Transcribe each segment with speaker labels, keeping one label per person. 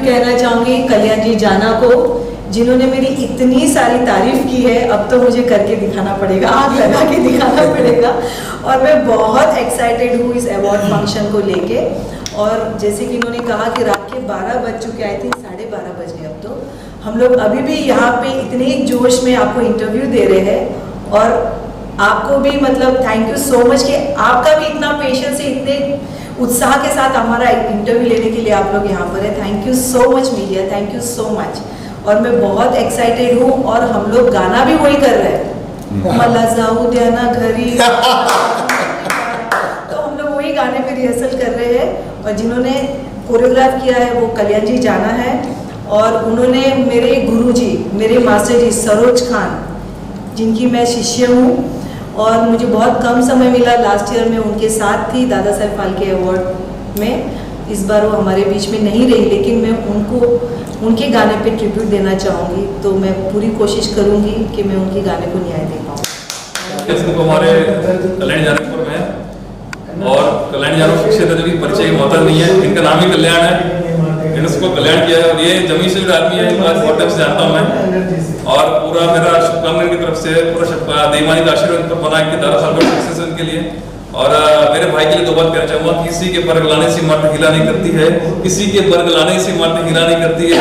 Speaker 1: कहना चाहूँगी कल्याण जी जाना को, जिन्होंने मेरी इतनी सारी तारीफ की है। अब तो मुझे करके दिखाना पड़ेगा, आग लगा के दिखाना पड़ेगा। और मैं बहुत एक्साइटेड हूँ इस अवार्ड फंक्शन को लेके। और जैसे कि इन्होंने कहा कि रात के 12 बज चुके, आई थिंक 12:30 बज गए। अब तो हम लोग अभी भी यहाँ पे इतने जोश में आपको इंटरव्यू दे रहे हैं। और आपको भी मतलब थैंक यू सो मच कि आपका भी इतना पेशेंस है, इतने उत्साह के साथ हमारा इंटरव्यू लेने के लिए आप लोग यहाँ पर है। Thank you so much media, thank you so much. और मैं बहुत एक्साइटेड हूँ। और हम लोग गाना भी वही कर रहे हैं, मला जाऊ द्या ना घरी। तो हम लोग वही गाने पे रिहर्सल कर रहे हैं। और जिन्होंने कोरियोग्राफ किया है वो कल्याण जी जाना है। और उन्होंने मेरे गुरुजी, मेरे मास्टर जी सरोज खान, जिनकी मैं शिष्य हूँ। और मुझे बहुत कम समय मिला, लास्ट ईयर में उनके साथ थी दादा साहब फाल्के अवार्ड में। इस बार वो हमारे बीच में नहीं रही, लेकिन मैं उनको उनके गाने पे ट्रिब्यूट देना चाहूँगी। तो मैं पूरी कोशिश करूँगी कि मैं उनके गाने को न्याय दे पाऊँ।
Speaker 2: हमारे कल्याण जानकपुर में, और कल्याण जानकपुर क्षेत्र जो कि परिचय मोहतर नहीं है, इनका नाम ही कल्याण है, इसको कल्याण किया है। और ये जमीन से आदमी है, बहुत टाइम से जानता हूँ मैं। और पूरा मेरा शुभकामना की तरफ से पूरा देवानी का आशीर्वाद बना के 12 साल का सक्सेस उनके लिए। और मेरे भाई के लिए 2 बात कहना चाहूँगा, किसी के बर्ग लाने से मर्द हिला नहीं करती है, किसी के बर्ग लाने से मर्द हिला नहीं करती है,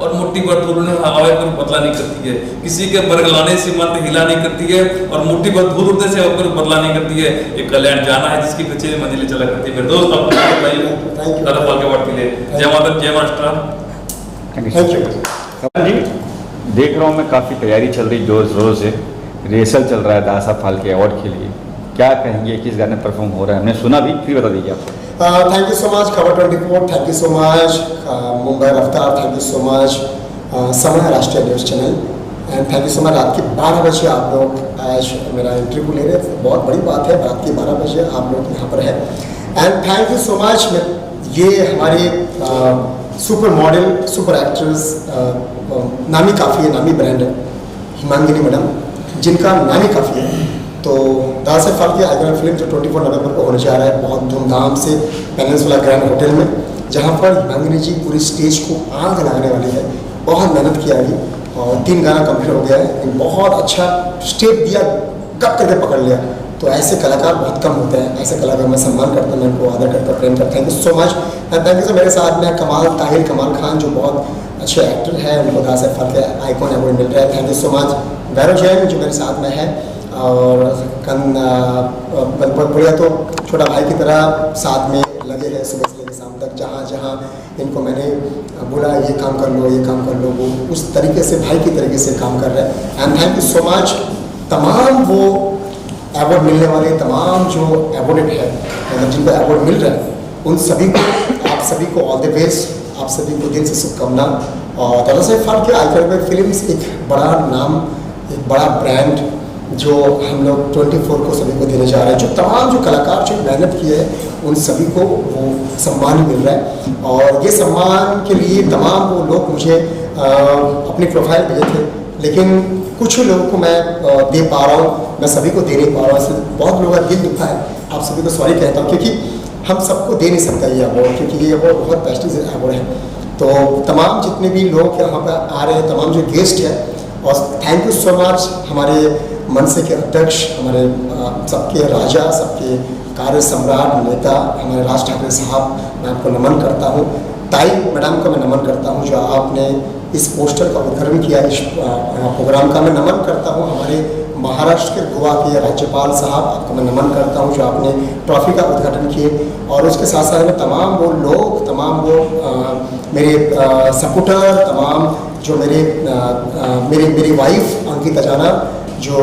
Speaker 2: और मुट्ठी पर धूल हवा पर बदला नहीं करती है। किसी के बर्ग लाने से मर्द हिला नहीं करती है, और मुट्ठी पर धूल उड़ने से हवा पर बदला नहीं करती है। एक कल्याण जाना है जिसकी पीछे मंजिलें चला करती है। मेरे दोस्त आपको दादा फाल्के अवार्ड के लिए जय माता, जय महाराष्ट्र
Speaker 3: जी। देख रहा हूँ मैं काफ़ी तैयारी चल रही, जोर शोर से रिहर्सल चल रहा है दादा साहब फाल्के अवार्ड के लिए। क्या कहेंगे, किस गाने परफॉर्म हो रहा है? हमने सुना भी, फिर बता दीजिए आप।
Speaker 4: थैंक यू सो मच खबर 24, thank you so much Mumbai रफ्तार, थैंक यू सो मच समय राष्ट्रीय news channel, and thank you so much. रात के 12 बजे आप लोग आज मेरा इंटरव्यू ले रहे थे, बहुत बड़ी बात है। रात के 12 बजे आप लोग यहाँ पर है, and thank you so much. ये हमारे सुपर मॉडल, सुपर एक्ट्रेस, नामी काफ़ी है, नामी ब्रांड है, हिमांगिनी मैडम, जिनका नामी काफ़ी है। तो दादा साहब फाल्के आइकॉनिक फिल्म जो 24 नवंबर को होने जा रहा है बहुत धूमधाम से पेनिनसुला ग्रैंड होटल में, जहाँ पर हिमांगिनी जी पूरी स्टेज को आग लगाने वाली है। बहुत मेहनत किया अभी और 3 गाना कंप्लीट हो गया है। बहुत अच्छा स्टेप दिया, कब करके पकड़ लिया। तो ऐसे कलाकार बहुत कम होते हैं, ऐसे कलाकार मैं सम्मान करता हूँ, मैं उनको आदर करता हूँ, प्रेम करता हूँ। Thank you so much. Thank you सो मेरे साथ में कमाल खान जो बहुत अच्छे एक्टर हैं, उनको दादा साहब फाल्के आइकॉन अवार्ड मिल रहा है। Thank you so much. वैरव जैन जो मेरे साथ में है और बोलिए तो छोटा भाई की तरह साथ में लगे हैं सुबह से लेकर शाम तक। जहाँ जहाँ इनको मैंने बोला ये काम कर लो, ये काम कर लो, वो उस तरीके से भाई की तरीके से काम कर रहे हैं। And thank you so much तमाम वो अवार्ड मिलने वाले तमाम जो अवार्डेड है, मतलब जिनको अवार्ड मिल रहा है, उन सभी को, आप सभी को ऑल द बेस्ट, आप सभी को दिल से शुभकामना। और दादा साहब फाल्के आइकॉनिक फिल्म्स एक बड़ा नाम, एक बड़ा ब्रांड जो हम लोग 24 को सभी को देने जा रहे हैं। जो तमाम जो कलाकार जो मेहनत किए हैं उन सभी को वो सम्मान मिल रहा है। और ये सम्मान के लिए तमाम वो लोग मुझे अपनी प्रोफाइल भेजे थे, लेकिन कुछ लोगों को मैं दे पा रहा हूँ, मैं सभी को दे नहीं पा रहा हूँ। बहुत लोगों का दिल दुखा है, आप सभी को सॉरी कहता हूँ, क्योंकि हम सबको दे नहीं सकता ये अवार्ड, क्योंकि ये अवार्ड बहुत प्रेस्टीज अवार्ड है। तो तमाम जितने भी लोग यहाँ पर आ रहे हैं, तमाम जो गेस्ट है, और थैंक यू सो मच हमारे मनसे के अध्यक्ष, हमारे सबके राजा, सबके कार्य सम्राट नेता, हमारे राज ठाकरे साहब, मैं आपको नमन करता हूँ। ताई मैडम को मैं नमन करता हूँ जो आपने इस पोस्टर का उद्घाटन किया, इस प्रोग्राम का मैं नमन करता हूँ। हमारे महाराष्ट्र के गोवा के राज्यपाल साहब, आपको मैं नमन करता हूँ जो आपने ट्रॉफी का उद्घाटन किए। और उसके साथ साथ में तमाम वो लोग, तमाम वो मेरे सपोर्टर, तमाम जो मेरी वाइफ अंकिता जाना जो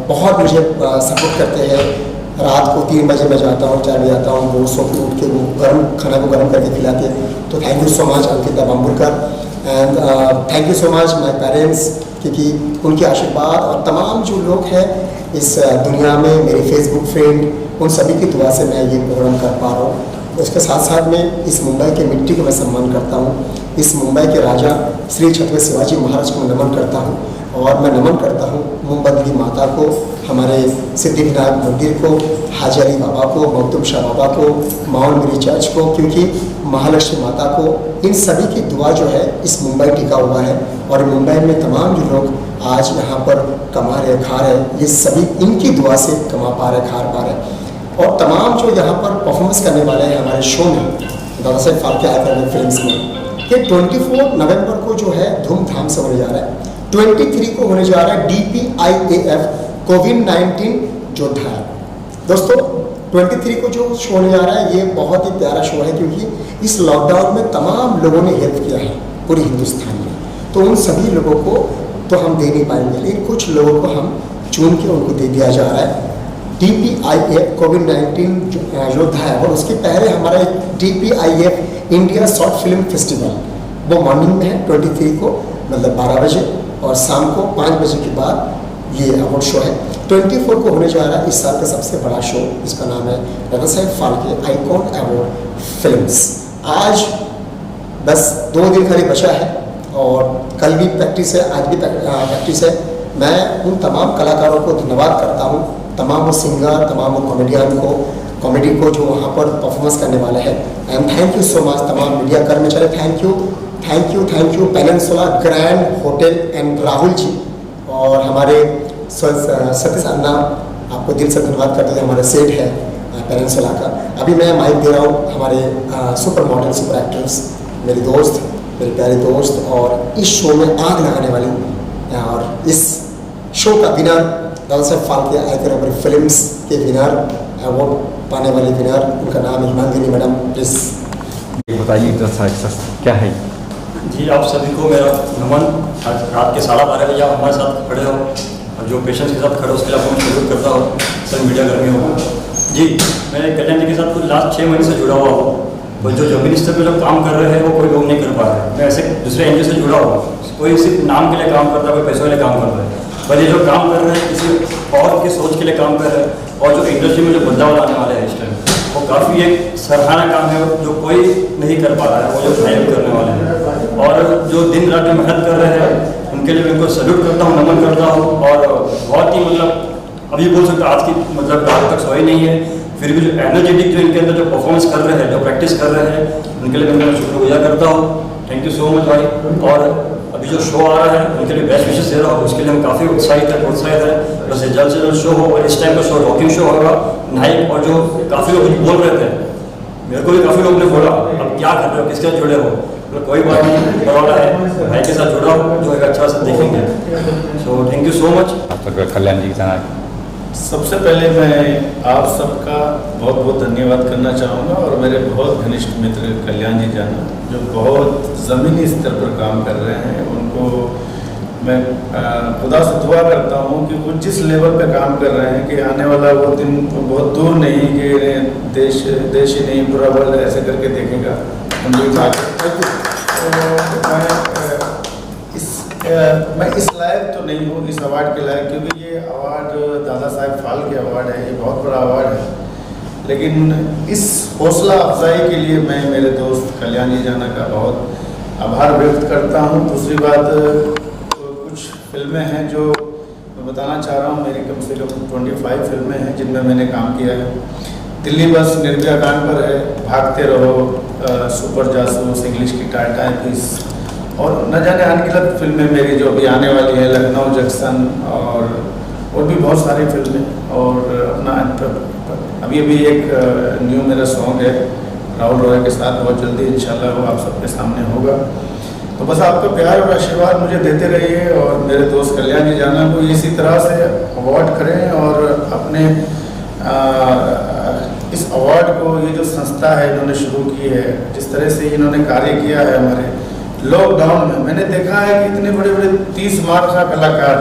Speaker 4: बहुत मुझे सपोर्ट करते हैं। रात को 3 बजे मैं जाता हूँ, 4 बजे आता हूँ, वो सो के उठ के वो गर्म खाना को गर्म करके खिलाते हैं। तो thank you so much Ankita Bambulkar. And thank you so much my parents, क्योंकि उनके आशीर्वाद और तमाम जो लोग हैं इस दुनिया में, मेरे फेसबुक फ्रेंड, उन सभी की दुआ से मैं ये प्रोग्राम कर पा रहा हूँ। उसके साथ साथ में इस मुंबई के मिट्टी को मैं सम्मान करता हूँ, इस मुंबई के राजा श्री छत्रपति शिवाजी महाराज को मैं नमन करता हूँ। और मैं नमन करता हूँ मुंबई माता को, हमारे सिद्धिविनायक मंदिर को, हाजी अली बाबा को, मखदूम शाह बाबा को, माउंट मेरी चर्च को, क्योंकि महालक्ष्मी माता को, इन सभी की दुआ जो है इस मुंबई टिका हुआ है। और मुंबई में तमाम जो लोग आज यहाँ पर कमा रहे खा रहे, ये सभी इनकी दुआ से कमा पा रहे, खा पा रहे। और तमाम जो यहाँ पर परफॉर्मेंस करने वाले हैं हमारे शो में, दादा साहब फाल्के आइकॉनिक फिल्म्स में, ये 24 नवंबर को जो है धूमधाम से होने जा रहा है। 23 को होने जा रहा है DPIAF कोविड-19 योद्धा। दोस्तों 23 को जो शो होने जा रहा है ये बहुत ही प्यारा शो है, क्योंकि इस लॉकडाउन में तमाम लोगों ने हेल्प किया है पूरे हिंदुस्तान में। तो उन सभी लोगों को तो हम दे नहीं पाएंगे, लेकिन कुछ लोगों को हम चुन के उनको दे दिया जा रहा है। DPIAF कोविड-19 योद्धा है। और उसके पहले हमारा DPIAF India short film festival, वो मॉर्निंग में है 23 को, मतलब 12 बजे, और शाम को 5 बजे के बाद ये अवार्ड शो है। 24 को होने जा रहा है इस साल का सबसे बड़ा शो, जिसका नाम है Dada Saheb Phalke icon award films. आज बस 2 दिन खाली बचा है और कल भी प्रैक्टिस है, आज भी प्रैक्टिस है। मैं उन तमाम कलाकारों को धन्यवाद करता हूँ, तमाम वो सिंगर, तमाम वो कॉमेडी को जो वहाँ पर परफॉर्मेंस करने वाले हैं। And thank you so much तमाम मीडिया कर्मचारी, thank you Peninsula Grand hotel and Rahul ji, और हमारे सतीश अन्ना, आपको दिल से धन्यवाद करते हैं। हमारे सेट है पेनिनसुला का। अभी मैं माइक दे रहा हूँ हमारे सुपर मॉडल, सुपर एक्ट्रेस, मेरी दोस्त, मेरी प्यारी दोस्त, और इस शो में आग लगाने वाली, और इस शो का winner Dada Saheb Phalke iconic films के विनर, अवार्ड पाने वाले विनर, उनका नाम हिमांगिनी मैडम। प्लीज
Speaker 3: बताइए क्या है?
Speaker 5: जी आप सभी को मेरा नमन। आज रात के 12:30 बजे आप हमारे साथ खड़े हो, और जो पेशेंट्स के साथ खड़े हो उसके लिए आपको मैं सल्यूट करता हूँ, सभी मीडिया कर्मियों को। जी मैं कल्याण जी के साथ कुछ लास्ट 6 महीने से जुड़ा हुआ हूँ, और जो जमीनी स्तर पर लोग काम कर रहे हैं वो कोई लोग नहीं कर पा रहे। मैं ऐसे दूसरे NGO से जुड़ा हुआ, कोई सिर्फ नाम के लिए काम करता है, कोई पैसों के लिए काम कर रहा है, पर ये जो काम कर रहे हैं किसी और की सोच के लिए काम कर रहे हैं। और जो इंडस्ट्री में जो बदलाव लाने वाले हैं इस टाइम, वो काफ़ी एक सराहना काम है जो कोई नहीं कर पा रहा है, वो जो हेल्प करने वाले हैं। और जो दिन रात मेहनत कर रहे हैं उनके लिए मैं उनको सल्यूट करता हूँ, नमन करता हूँ। और बहुत ही मतलब अभी बोल सकते आज की मतलब रात तक सोए नहीं है, फिर भी जो एनर्जेटिक जो इनके अंदर जो परफॉर्मेंस कर रहे हैं, जो प्रैक्टिस कर रहे हैं, उनके लिए मैं शुक्रगुजार करता हूँ। थैंक यू सो मच भाई। और अभी जो शो आ रहा है उनके लिए बेस्ट विशेष दे रहा हूँ, उसके लिए हम काफ़ी प्रोत्साहित है। बस जल्द से जल्द शो हो, और इस टाइम का शो रॉकिंग शो होगा। नाइक और जो काफ़ी लोग बोल रहे थे, मेरे को भी काफ़ी लोग ने बोला अब क्या कर रहे हो, किसके साथ जुड़े हो, तो कोई बात नहीं, बड़ा है भाई के साथ जुड़ा हो जो एक अच्छा से देखेंगे। So thank you so much.
Speaker 3: आपका कल्याण जी के साथ
Speaker 6: सबसे पहले मैं आप सबका बहुत बहुत धन्यवाद करना चाहूँगा, और मेरे बहुत घनिष्ठ मित्र कल्याण जी जाना जो बहुत ज़मीनी स्तर पर काम कर रहे हैं, उनको मैं खुदा से दुआ करता हूँ कि वो जिस लेवल पे काम कर रहे हैं कि आने वाला वो दिन बहुत दूर नहीं कि देश ही नहीं पूरा वर्ल्ड ऐसे करके देखेगा। मैं इस लायक तो नहीं हूँ, इस अवार्ड के लायक, क्योंकि ये अवार्ड दादा साहब फाल्के अवार्ड है, ये बहुत बड़ा अवार्ड है। लेकिन इस हौसला अफजाई के लिए मैं मेरे दोस्त कल्याण जी जाना का बहुत आभार व्यक्त करता हूँ। दूसरी बात, कुछ फिल्में हैं जो मैं बताना चाह रहा हूँ, मेरी कम से कम 25 फिल्में हैं जिनमें मैंने काम किया है। दिल्ली बस निर्भया कांड पर है, भागते रहो, सुपर जासूस, इंग्लिश की टाइपीस, और न जाने अनगिनत फिल्में मेरी जो अभी आने वाली है, लखनऊ जंक्शन और भी बहुत सारी फिल्में। और अपना अभी एक न्यू मेरा सॉन्ग है राहुल रॉय के साथ, बहुत जल्दी इंशाल्लाह वो आप सबके सामने होगा। तो बस आपका प्यार और आशीर्वाद मुझे देते रहिए, और मेरे दोस्त कल्याण जी जाना को इसी तरह से अवार्ड करें, और अपने इस अवार्ड को, ये जो संस्था है इन्होंने शुरू की है, जिस तरह से इन्होंने कार्य किया है हमारे लॉकडाउन में, मैंने देखा है कि इतने बड़े बड़े 30 मार्का कलाकार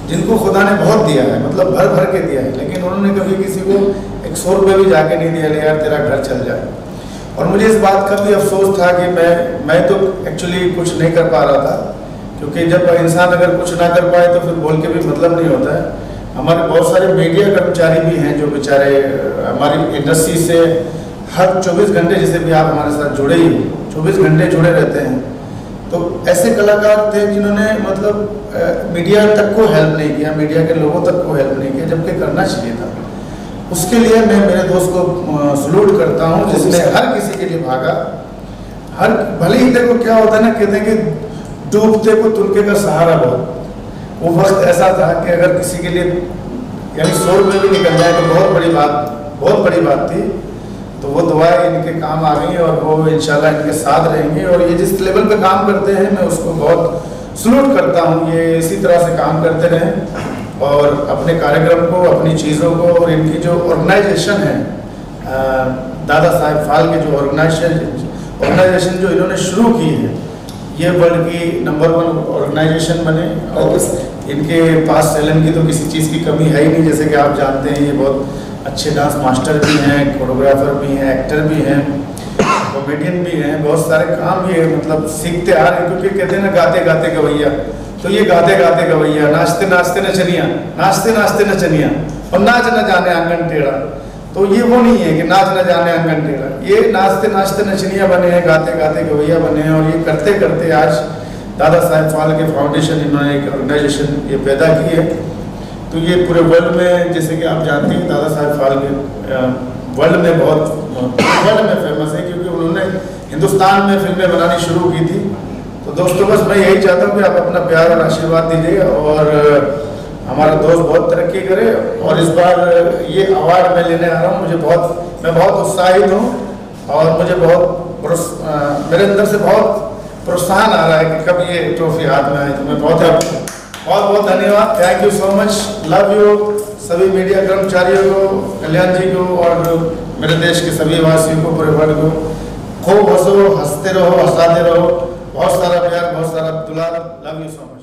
Speaker 6: जिनको खुदा ने बहुत दिया है, मतलब भर भर के दिया है, लेकिन उन्होंने कभी किसी को 100 रुपये भी जाके नहीं दिया, ले यार तेरा घर चल जाए। और मुझे इस बात का भी अफसोस था कि मैं तो एक्चुअली कुछ नहीं कर पा रहा था, क्योंकि जब इंसान अगर कुछ ना कर पाए तो फिर बोल के भी मतलब नहीं होता है। हमारे बहुत सारे मीडिया कर्मचारी भी हैं जो बेचारे हमारी इंडस्ट्री से हर 24 घंटे, जैसे भी आप हमारे साथ जुड़े ही 24 घंटे जुड़े रहते हैं, तो ऐसे कलाकार थे जिन्होंने मतलब मीडिया तक को हेल्प नहीं किया, मीडिया के लोगों तक को हेल्प नहीं किया, जबकि करना चाहिए था। उसके लिए मैं मेरे दोस्त को सलूट करता हूँ जिसने हर किसी के लिए भागा। हर भले ही देखो क्या होता है ना, कहते हैं कि डूबते को तुलके का सहारा बहुत। वो वक्त ऐसा था कि अगर किसी के लिए यानी 100 रुपये भी निकल जाए तो बहुत बड़ी बात थी। तो वो दुआएं इनके काम आ गई, और वो इंशाल्लाह इनके साथ रहेंगी। और ये जिस लेवल पे काम करते हैं मैं उसको बहुत सलूट करता हूँ, ये इसी तरह से काम करते रहें और अपने कार्यक्रम को, अपनी चीज़ों को, और इनकी जो ऑर्गेनाइजेशन है दादा साहब फाल्के जो ऑर्गेनाइजेशन जो इन्होंने शुरू की है, ये वर्ल्ड की नंबर 1 ऑर्गेनाइजेशन बने। और इनके पास टैलेंट की तो किसी चीज़ की कमी है ही नहीं। जैसे कि आप जानते हैं ये बहुत अच्छे डांस मास्टर भी हैं, कोरियोग्राफर भी हैं, एक्टर भी हैं, कॉमेडियन भी हैं, बहुत सारे काम ये मतलब सीखते आ रहे हैं। क्योंकि कहते हैं ना गाते गाते गवैया, तो ये गाते गाते गवैया, नाचते नाचते नचनिया, नाचते नाचते नचनिया, और नाच न जाने आंगन टेढ़ा। तो ये वो नहीं है कि नाच न जाने आंगन टेढ़ा, ये नाचते नाचते नचनिया बने हैं, गाते गाते गवैया बने हैं। और ये करते करते आज दादा साहब फाल्के फाउंडेशन इन्होंने एक ऑर्गेनाइजेशन ये पैदा की है। तो ये पूरे वर्ल्ड में, जैसे कि आप जानते हैं, दादा साहब फाल्के वर्ल्ड में फेमस है, क्योंकि उन्होंने हिंदुस्तान में फिल्में बनानी शुरू की थी। तो दोस्तों बस मैं यही चाहता हूँ कि आप अपना प्यार और आशीर्वाद दीजिए, और हमारा दोस्त बहुत तरक्की करे। और इस बार ये अवार्ड मैं लेने आ रहा हूँ, मैं बहुत उत्साहित हूँ, और मुझे मेरे अंदर से बहुत प्रोत्साहन आ रहा है कि कब ये ट्रॉफी हाथ में आए। तो मैं बहुत धन्यवाद, thank you so much, love you सभी मीडिया कर्मचारियों को, कल्याण जी को, और मेरे देश के सभी वासियों को, पूरे वर्ल्ड को। खूब हंसो, हंसते रहो, हंसाते रहो, बहुत सारा प्यार, बहुत सारा दुलार, लव यू सो मच।